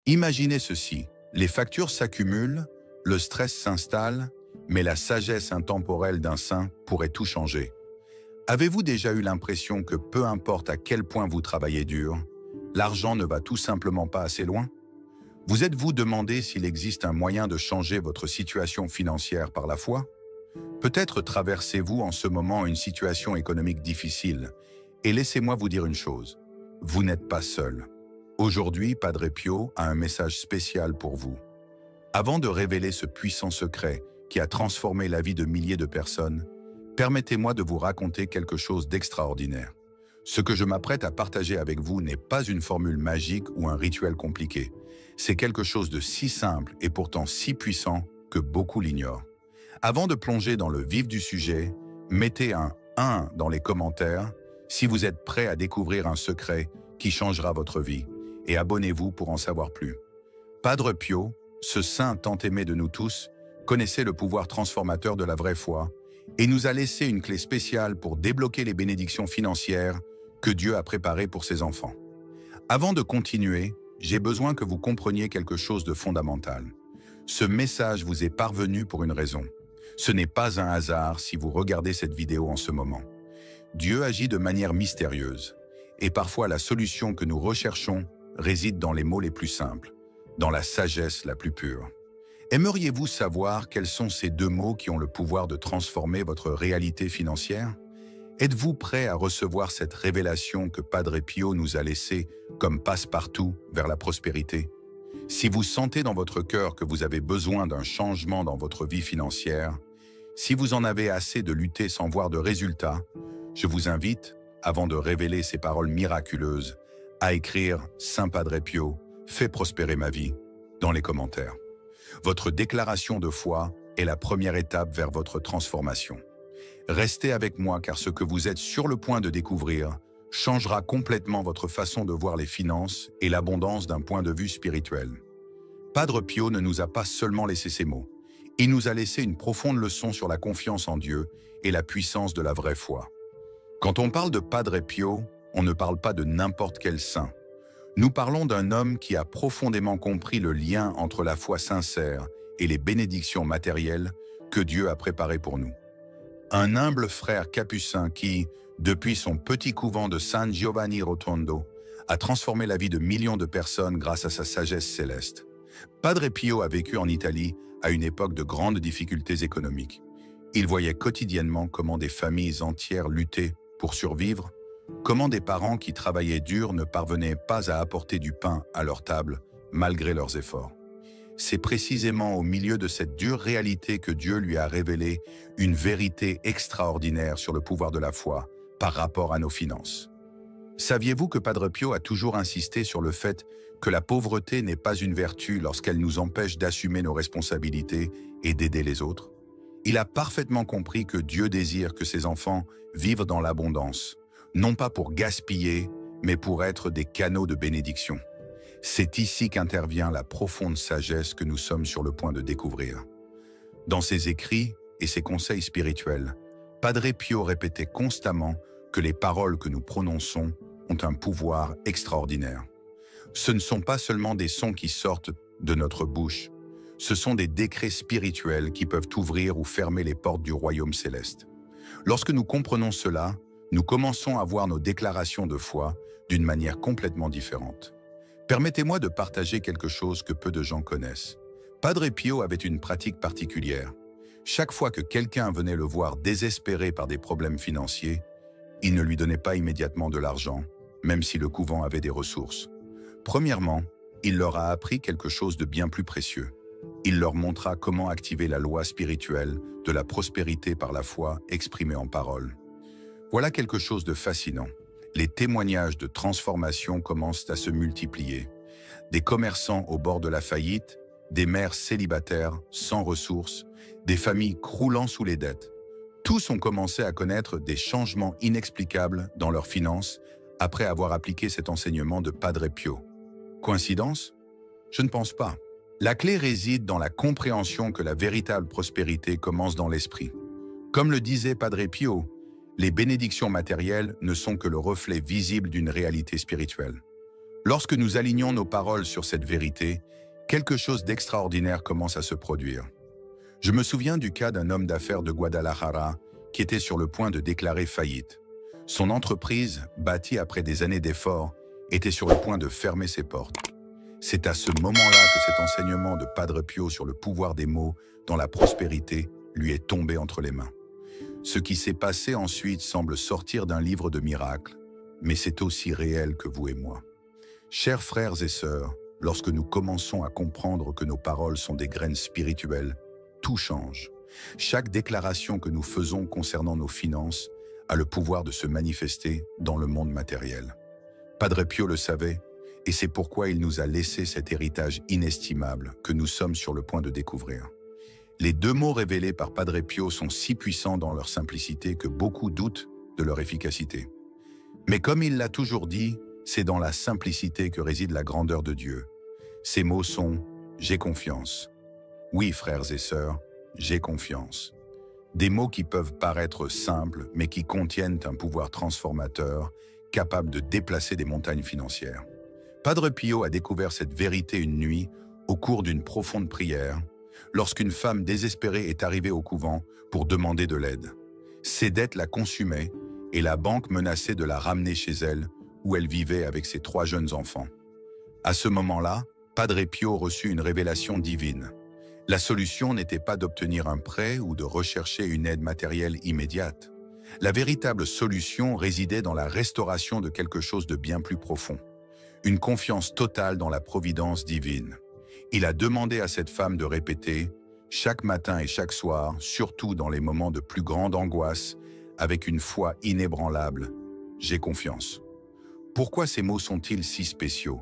Imaginez ceci, les factures s'accumulent, le stress s'installe, mais la sagesse intemporelle d'un saint pourrait tout changer. Avez-vous déjà eu l'impression que peu importe à quel point vous travaillez dur, l'argent ne va tout simplement pas assez loin? Vous êtes-vous demandé s'il existe un moyen de changer votre situation financière par la foi? Peut-être traversez-vous en ce moment une situation économique difficile, et laissez-moi vous dire une chose, vous n'êtes pas seul. Aujourd'hui, Padre Pio a un message spécial pour vous. Avant de révéler ce puissant secret qui a transformé la vie de milliers de personnes, permettez-moi de vous raconter quelque chose d'extraordinaire. Ce que je m'apprête à partager avec vous n'est pas une formule magique ou un rituel compliqué. C'est quelque chose de si simple et pourtant si puissant que beaucoup l'ignorent. Avant de plonger dans le vif du sujet, mettez un 1 dans les commentaires si vous êtes prêt à découvrir un secret qui changera votre vie, et abonnez-vous pour en savoir plus. Padre Pio, ce saint tant aimé de nous tous, connaissait le pouvoir transformateur de la vraie foi et nous a laissé une clé spéciale pour débloquer les bénédictions financières que Dieu a préparées pour ses enfants. Avant de continuer, j'ai besoin que vous compreniez quelque chose de fondamental. Ce message vous est parvenu pour une raison. Ce n'est pas un hasard si vous regardez cette vidéo en ce moment. Dieu agit de manière mystérieuse, et parfois la solution que nous recherchons réside dans les mots les plus simples, dans la sagesse la plus pure. Aimeriez-vous savoir quels sont ces deux mots qui ont le pouvoir de transformer votre réalité financière? Êtes-vous prêt à recevoir cette révélation que Padre Pio nous a laissée comme passe-partout vers la prospérité? Si vous sentez dans votre cœur que vous avez besoin d'un changement dans votre vie financière, si vous en avez assez de lutter sans voir de résultats, je vous invite, avant de révéler ces paroles miraculeuses, à écrire « Saint Padre Pio, fais prospérer ma vie » dans les commentaires. Votre déclaration de foi est la première étape vers votre transformation. Restez avec moi car ce que vous êtes sur le point de découvrir changera complètement votre façon de voir les finances et l'abondance d'un point de vue spirituel. Padre Pio ne nous a pas seulement laissé ces mots, il nous a laissé une profonde leçon sur la confiance en Dieu et la puissance de la vraie foi. Quand on parle de Padre Pio, on ne parle pas de n'importe quel saint. Nous parlons d'un homme qui a profondément compris le lien entre la foi sincère et les bénédictions matérielles que Dieu a préparées pour nous. Un humble frère capucin qui, depuis son petit couvent de San Giovanni Rotondo, a transformé la vie de millions de personnes grâce à sa sagesse céleste. Padre Pio a vécu en Italie à une époque de grandes difficultés économiques. Il voyait quotidiennement comment des familles entières luttaient pour survivre, comment des parents qui travaillaient dur ne parvenaient pas à apporter du pain à leur table malgré leurs efforts. C'est précisément au milieu de cette dure réalité que Dieu lui a révélé une vérité extraordinaire sur le pouvoir de la foi par rapport à nos finances. Saviez-vous que Padre Pio a toujours insisté sur le fait que la pauvreté n'est pas une vertu lorsqu'elle nous empêche d'assumer nos responsabilités et d'aider les autres? Il a parfaitement compris que Dieu désire que ses enfants vivent dans l'abondance, non pas pour gaspiller, mais pour être des canaux de bénédiction. C'est ici qu'intervient la profonde sagesse que nous sommes sur le point de découvrir. Dans ses écrits et ses conseils spirituels, Padre Pio répétait constamment que les paroles que nous prononçons ont un pouvoir extraordinaire. Ce ne sont pas seulement des sons qui sortent de notre bouche, ce sont des décrets spirituels qui peuvent ouvrir ou fermer les portes du royaume céleste. Lorsque nous comprenons cela, nous commençons à voir nos déclarations de foi d'une manière complètement différente. Permettez-moi de partager quelque chose que peu de gens connaissent. Padre Pio avait une pratique particulière. Chaque fois que quelqu'un venait le voir désespéré par des problèmes financiers, il ne lui donnait pas immédiatement de l'argent, même si le couvent avait des ressources. Premièrement, il leur a appris quelque chose de bien plus précieux. Il leur montra comment activer la loi spirituelle de la prospérité par la foi exprimée en paroles. Voilà quelque chose de fascinant. Les témoignages de transformation commencent à se multiplier. Des commerçants au bord de la faillite, des mères célibataires sans ressources, des familles croulant sous les dettes. Tous ont commencé à connaître des changements inexplicables dans leurs finances après avoir appliqué cet enseignement de Padre Pio. Coïncidence? Je ne pense pas. La clé réside dans la compréhension que la véritable prospérité commence dans l'esprit. Comme le disait Padre Pio, les bénédictions matérielles ne sont que le reflet visible d'une réalité spirituelle. Lorsque nous alignons nos paroles sur cette vérité, quelque chose d'extraordinaire commence à se produire. Je me souviens du cas d'un homme d'affaires de Guadalajara qui était sur le point de déclarer faillite. Son entreprise, bâtie après des années d'efforts, était sur le point de fermer ses portes. C'est à ce moment-là que cet enseignement de Padre Pio sur le pouvoir des mots dans la prospérité lui est tombé entre les mains. Ce qui s'est passé ensuite semble sortir d'un livre de miracles, mais c'est aussi réel que vous et moi. Chers frères et sœurs, lorsque nous commençons à comprendre que nos paroles sont des graines spirituelles, tout change. Chaque déclaration que nous faisons concernant nos finances a le pouvoir de se manifester dans le monde matériel. Padre Pio le savait, et c'est pourquoi il nous a laissé cet héritage inestimable que nous sommes sur le point de découvrir. Les 2 mots révélés par Padre Pio sont si puissants dans leur simplicité que beaucoup doutent de leur efficacité. Mais comme il l'a toujours dit, c'est dans la simplicité que réside la grandeur de Dieu. Ces mots sont « j'ai confiance ». Oui, frères et sœurs, j'ai confiance. Des mots qui peuvent paraître simples, mais qui contiennent un pouvoir transformateur, capable de déplacer des montagnes financières. Padre Pio a découvert cette vérité une nuit, au cours d'une profonde prière, lorsqu'une femme désespérée est arrivée au couvent pour demander de l'aide. Ses dettes la consumaient et la banque menaçait de la ramener chez elle, où elle vivait avec ses 3 jeunes enfants. À ce moment-là, Padre Pio reçut une révélation divine. La solution n'était pas d'obtenir un prêt ou de rechercher une aide matérielle immédiate. La véritable solution résidait dans la restauration de quelque chose de bien plus profond. Une confiance totale dans la providence divine. Il a demandé à cette femme de répéter, chaque matin et chaque soir, surtout dans les moments de plus grande angoisse, avec une foi inébranlable, « J'ai confiance ». Pourquoi ces mots sont-ils si spéciaux?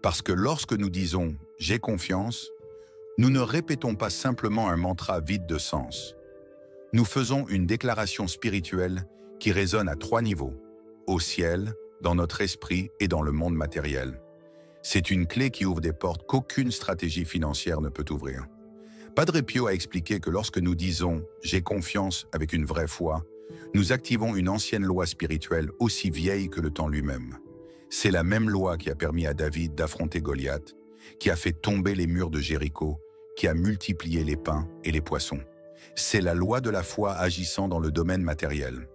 Parce que lorsque nous disons « j'ai confiance », nous ne répétons pas simplement un mantra vide de sens. Nous faisons une déclaration spirituelle qui résonne à 3 niveaux, au ciel, dans notre esprit et dans le monde matériel. C'est une clé qui ouvre des portes qu'aucune stratégie financière ne peut ouvrir. Padre Pio a expliqué que lorsque nous disons « j'ai confiance » avec une vraie foi, nous activons une ancienne loi spirituelle aussi vieille que le temps lui-même. C'est la même loi qui a permis à David d'affronter Goliath, qui a fait tomber les murs de Jéricho, qui a multiplié les pains et les poissons. C'est la loi de la foi agissant dans le domaine matériel.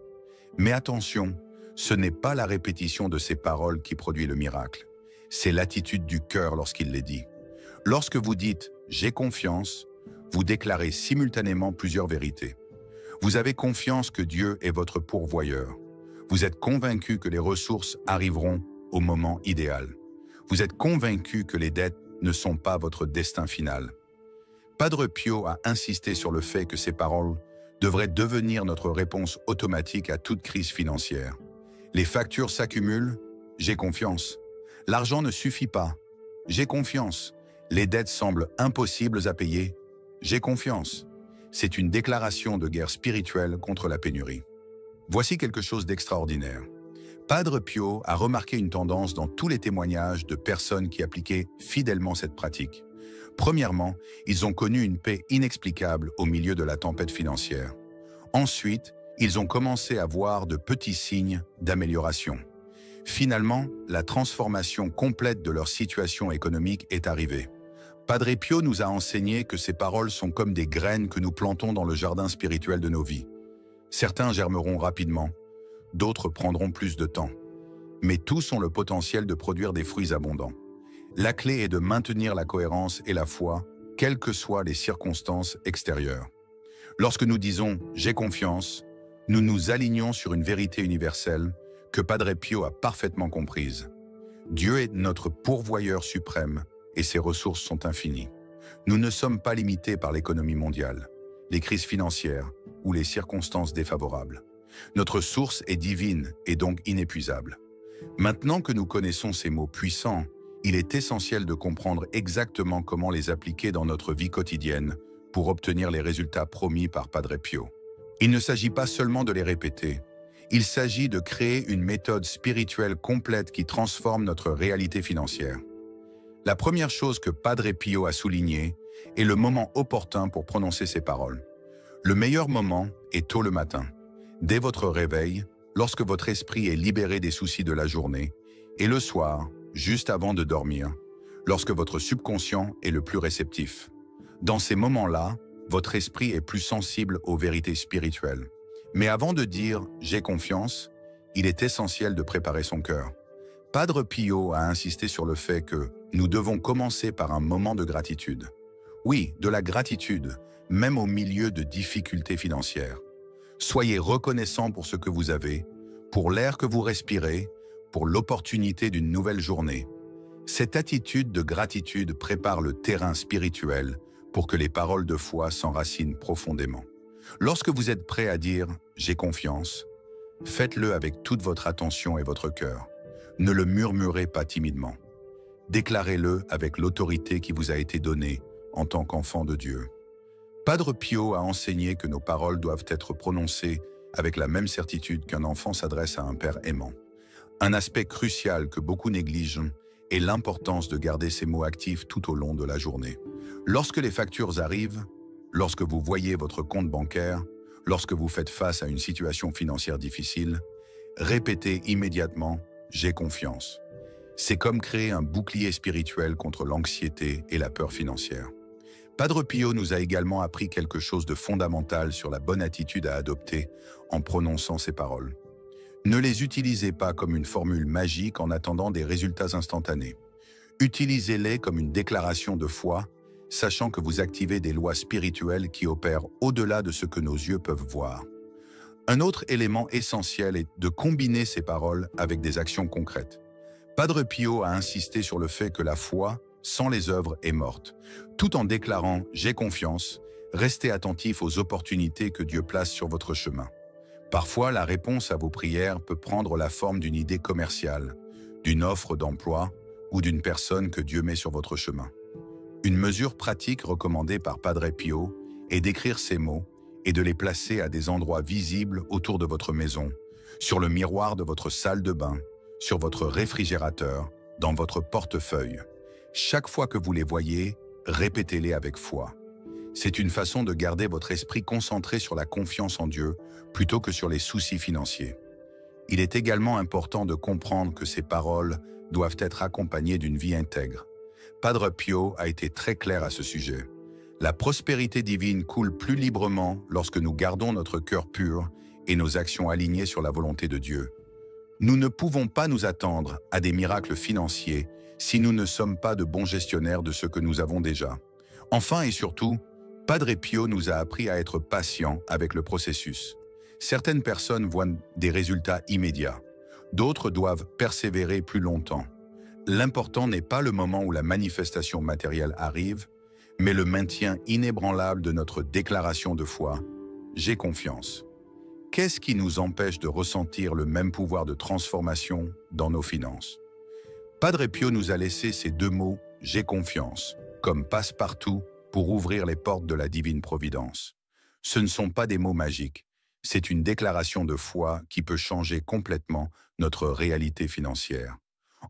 Mais attention, ce n'est pas la répétition de ces paroles qui produit le miracle. C'est l'attitude du cœur lorsqu'il les dit. Lorsque vous dites « j'ai confiance », vous déclarez simultanément plusieurs vérités. Vous avez confiance que Dieu est votre pourvoyeur. Vous êtes convaincu que les ressources arriveront au moment idéal. Vous êtes convaincu que les dettes ne sont pas votre destin final. Padre Pio a insisté sur le fait que ces paroles devraient devenir notre réponse automatique à toute crise financière. Les factures s'accumulent, j'ai confiance. L'argent ne suffit pas, j'ai confiance. Les dettes semblent impossibles à payer, j'ai confiance. C'est une déclaration de guerre spirituelle contre la pénurie. Voici quelque chose d'extraordinaire. Padre Pio a remarqué une tendance dans tous les témoignages de personnes qui appliquaient fidèlement cette pratique. Premièrement, ils ont connu une paix inexplicable au milieu de la tempête financière. Ensuite, ils ont commencé à voir de petits signes d'amélioration. Finalement, la transformation complète de leur situation économique est arrivée. Padre Pio nous a enseigné que ces paroles sont comme des graines que nous plantons dans le jardin spirituel de nos vies. Certains germeront rapidement, d'autres prendront plus de temps. Mais tous ont le potentiel de produire des fruits abondants. La clé est de maintenir la cohérence et la foi, quelles que soient les circonstances extérieures. Lorsque nous disons « j'ai confiance », nous nous alignons sur une vérité universelle que Padre Pio a parfaitement comprise. Dieu est notre pourvoyeur suprême et ses ressources sont infinies. Nous ne sommes pas limités par l'économie mondiale, les crises financières ou les circonstances défavorables. Notre source est divine et donc inépuisable. Maintenant que nous connaissons ces mots puissants, il est essentiel de comprendre exactement comment les appliquer dans notre vie quotidienne pour obtenir les résultats promis par Padre Pio. Il ne s'agit pas seulement de les répéter, il s'agit de créer une méthode spirituelle complète qui transforme notre réalité financière. La première chose que Padre Pio a soulignée est le moment opportun pour prononcer ces paroles. Le meilleur moment est tôt le matin, dès votre réveil, lorsque votre esprit est libéré des soucis de la journée, et le soir, juste avant de dormir, lorsque votre subconscient est le plus réceptif. Dans ces moments-là, votre esprit est plus sensible aux vérités spirituelles. Mais avant de dire « j'ai confiance », il est essentiel de préparer son cœur. Padre Pio a insisté sur le fait que nous devons commencer par un moment de gratitude. Oui, de la gratitude, même au milieu de difficultés financières. Soyez reconnaissant pour ce que vous avez, pour l'air que vous respirez, pour l'opportunité d'une nouvelle journée. Cette attitude de gratitude prépare le terrain spirituel pour que les paroles de foi s'enracinent profondément. Lorsque vous êtes prêt à dire « j'ai confiance », faites-le avec toute votre attention et votre cœur. Ne le murmurez pas timidement. Déclarez-le avec l'autorité qui vous a été donnée en tant qu'enfant de Dieu. Padre Pio a enseigné que nos paroles doivent être prononcées avec la même certitude qu'un enfant s'adresse à un père aimant. Un aspect crucial que beaucoup négligent est l'importance de garder ces mots actifs tout au long de la journée. Lorsque les factures arrivent, lorsque vous voyez votre compte bancaire, lorsque vous faites face à une situation financière difficile, répétez immédiatement « j'ai confiance ». C'est comme créer un bouclier spirituel contre l'anxiété et la peur financière. Padre Pio nous a également appris quelque chose de fondamental sur la bonne attitude à adopter en prononçant ces paroles. Ne les utilisez pas comme une formule magique en attendant des résultats instantanés. Utilisez-les comme une déclaration de foi, sachant que vous activez des lois spirituelles qui opèrent au-delà de ce que nos yeux peuvent voir. Un autre élément essentiel est de combiner ces paroles avec des actions concrètes. Padre Pio a insisté sur le fait que la foi, sans les œuvres, est morte. Tout en déclarant « j'ai confiance », restez attentif aux opportunités que Dieu place sur votre chemin. Parfois, la réponse à vos prières peut prendre la forme d'une idée commerciale, d'une offre d'emploi ou d'une personne que Dieu met sur votre chemin. Une mesure pratique recommandée par Padre Pio est d'écrire ces mots et de les placer à des endroits visibles autour de votre maison, sur le miroir de votre salle de bain, sur votre réfrigérateur, dans votre portefeuille. Chaque fois que vous les voyez, répétez-les avec foi. C'est une façon de garder votre esprit concentré sur la confiance en Dieu plutôt que sur les soucis financiers. Il est également important de comprendre que ces paroles doivent être accompagnées d'une vie intègre. Padre Pio a été très clair à ce sujet. La prospérité divine coule plus librement lorsque nous gardons notre cœur pur et nos actions alignées sur la volonté de Dieu. Nous ne pouvons pas nous attendre à des miracles financiers si nous ne sommes pas de bons gestionnaires de ce que nous avons déjà. Enfin et surtout, Padre Pio nous a appris à être patients avec le processus. Certaines personnes voient des résultats immédiats, d'autres doivent persévérer plus longtemps. L'important n'est pas le moment où la manifestation matérielle arrive, mais le maintien inébranlable de notre déclaration de foi « J'ai confiance ». Qu'est-ce qui nous empêche de ressentir le même pouvoir de transformation dans nos finances? Padre Pio nous a laissé ces deux mots « J'ai confiance » comme passe-partout pour ouvrir les portes de la divine providence. Ce ne sont pas des mots magiques, c'est une déclaration de foi qui peut changer complètement notre réalité financière.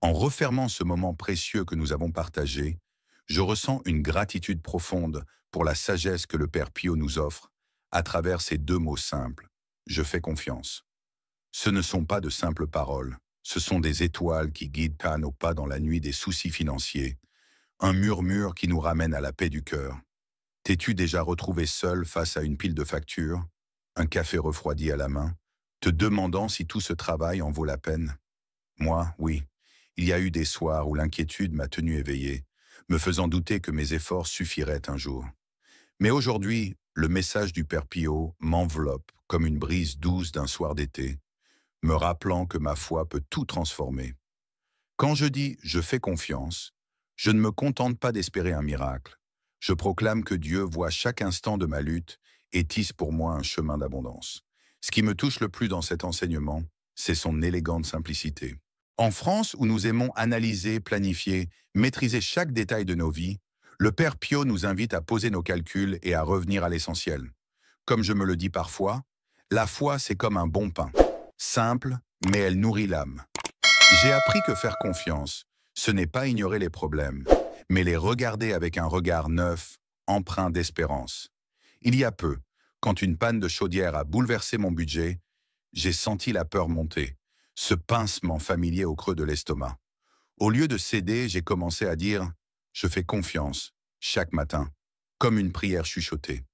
En refermant ce moment précieux que nous avons partagé, je ressens une gratitude profonde pour la sagesse que le Père Pio nous offre à travers ces deux mots simples. Je fais confiance. Ce ne sont pas de simples paroles, ce sont des étoiles qui guident nos pas dans la nuit des soucis financiers, un murmure qui nous ramène à la paix du cœur. T'es-tu déjà retrouvé seul face à une pile de factures, un café refroidi à la main, te demandant si tout ce travail en vaut la peine? Moi, oui, il y a eu des soirs où l'inquiétude m'a tenu éveillé, me faisant douter que mes efforts suffiraient un jour. Mais aujourd'hui, le message du Père Pio m'enveloppe comme une brise douce d'un soir d'été, me rappelant que ma foi peut tout transformer. Quand je dis « je fais confiance », je ne me contente pas d'espérer un miracle. Je proclame que Dieu voit chaque instant de ma lutte et tisse pour moi un chemin d'abondance. Ce qui me touche le plus dans cet enseignement, c'est son élégante simplicité. En France, où nous aimons analyser, planifier, maîtriser chaque détail de nos vies, le Père Pio nous invite à poser nos calculs et à revenir à l'essentiel. Comme je me le dis parfois, la foi c'est comme un bon pain, simple, mais elle nourrit l'âme. J'ai appris que faire confiance, ce n'est pas ignorer les problèmes, mais les regarder avec un regard neuf, empreint d'espérance. Il y a peu, quand une panne de chaudière a bouleversé mon budget, j'ai senti la peur monter, ce pincement familier au creux de l'estomac. Au lieu de céder, j'ai commencé à dire « je fais confiance » chaque matin, comme une prière chuchotée.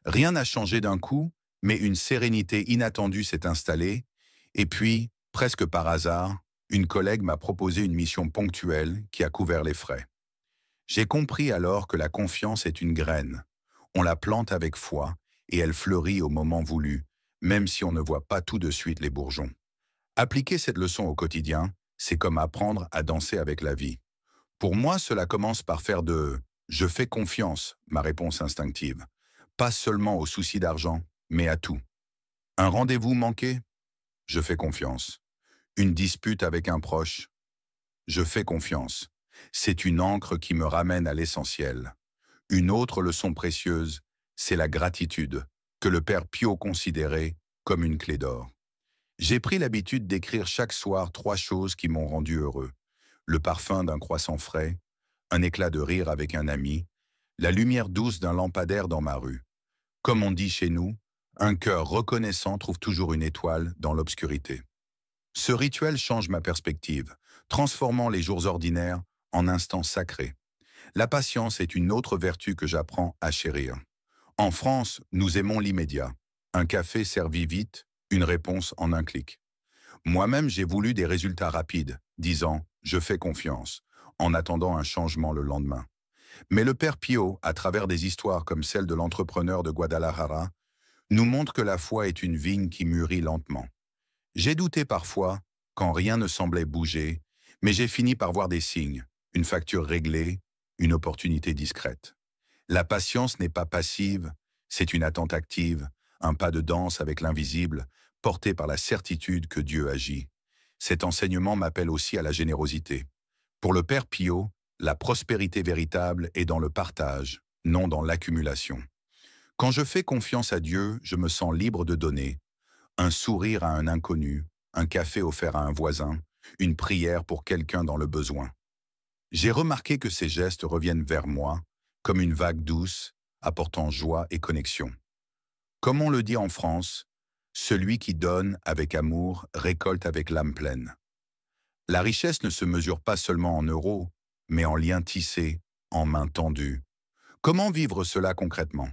Rien n'a changé d'un coup, mais une sérénité inattendue s'est installée, et puis, presque par hasard, une collègue m'a proposé une mission ponctuelle qui a couvert les frais. J'ai compris alors que la confiance est une graine. On la plante avec foi, et elle fleurit au moment voulu, même si on ne voit pas tout de suite les bourgeons. Appliquer cette leçon au quotidien, c'est comme apprendre à danser avec la vie. Pour moi, cela commence par faire de « je fais confiance » ma réponse instinctive. Pas seulement aux soucis d'argent, mais à tout. Un rendez-vous manqué? Je fais confiance. Une dispute avec un proche? Je fais confiance. C'est une encre qui me ramène à l'essentiel. Une autre leçon précieuse, c'est la gratitude, que le Père Pio considérait comme une clé d'or. J'ai pris l'habitude d'écrire chaque soir 3 choses qui m'ont rendu heureux. Le parfum d'un croissant frais, un éclat de rire avec un ami, la lumière douce d'un lampadaire dans ma rue. Comme on dit chez nous, un cœur reconnaissant trouve toujours une étoile dans l'obscurité. Ce rituel change ma perspective, transformant les jours ordinaires en instants sacrés. La patience est une autre vertu que j'apprends à chérir. En France, nous aimons l'immédiat. Un café servi vite, une réponse en un clic. Moi-même, j'ai voulu des résultats rapides, disant « je fais confiance », en attendant un changement le lendemain. Mais le Père Pio, à travers des histoires comme celle de l'entrepreneur de Guadalajara, nous montre que la foi est une vigne qui mûrit lentement. J'ai douté parfois, quand rien ne semblait bouger, mais j'ai fini par voir des signes, une facture réglée, une opportunité discrète. La patience n'est pas passive, c'est une attente active, un pas de danse avec l'invisible, porté par la certitude que Dieu agit. Cet enseignement m'appelle aussi à la générosité. Pour le Père Pio, la prospérité véritable est dans le partage, non dans l'accumulation. Quand je fais confiance à Dieu, je me sens libre de donner. Un sourire à un inconnu, un café offert à un voisin, une prière pour quelqu'un dans le besoin. J'ai remarqué que ces gestes reviennent vers moi, comme une vague douce, apportant joie et connexion. Comme on le dit en France, celui qui donne avec amour récolte avec l'âme pleine. La richesse ne se mesure pas seulement en euros, mais en liens tissés, en mains tendues. Comment vivre cela concrètement?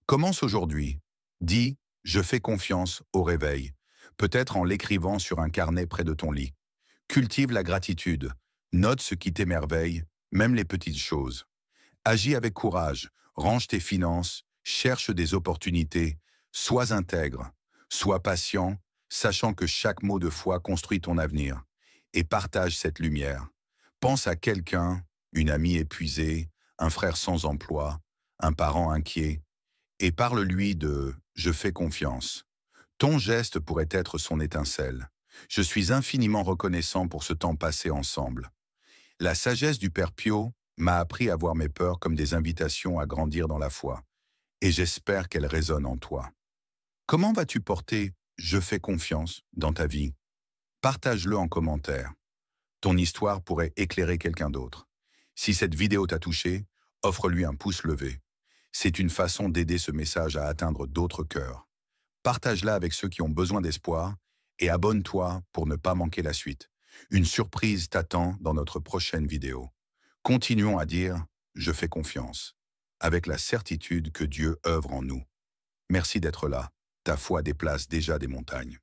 Commence aujourd'hui. Dis « je fais confiance » au réveil, peut-être en l'écrivant sur un carnet près de ton lit. Cultive la gratitude, note ce qui t'émerveille, même les petites choses. Agis avec courage, range tes finances, cherche des opportunités, sois intègre, sois patient, sachant que chaque mot de foi construit ton avenir. Et partage cette lumière. Pense à quelqu'un, une amie épuisée, un frère sans emploi, un parent inquiet, et parle-lui de « je fais confiance ». Ton geste pourrait être son étincelle. Je suis infiniment reconnaissant pour ce temps passé ensemble. La sagesse du Père Pio m'a appris à voir mes peurs comme des invitations à grandir dans la foi, et j'espère qu'elles résonnent en toi. Comment vas-tu porter « je fais confiance » dans ta vie? Partage-le en commentaire. Ton histoire pourrait éclairer quelqu'un d'autre. Si cette vidéo t'a touché, offre-lui un pouce levé. C'est une façon d'aider ce message à atteindre d'autres cœurs. Partage-la avec ceux qui ont besoin d'espoir et abonne-toi pour ne pas manquer la suite. Une surprise t'attend dans notre prochaine vidéo. Continuons à dire « je fais confiance » avec la certitude que Dieu œuvre en nous. Merci d'être là. Ta foi déplace déjà des montagnes.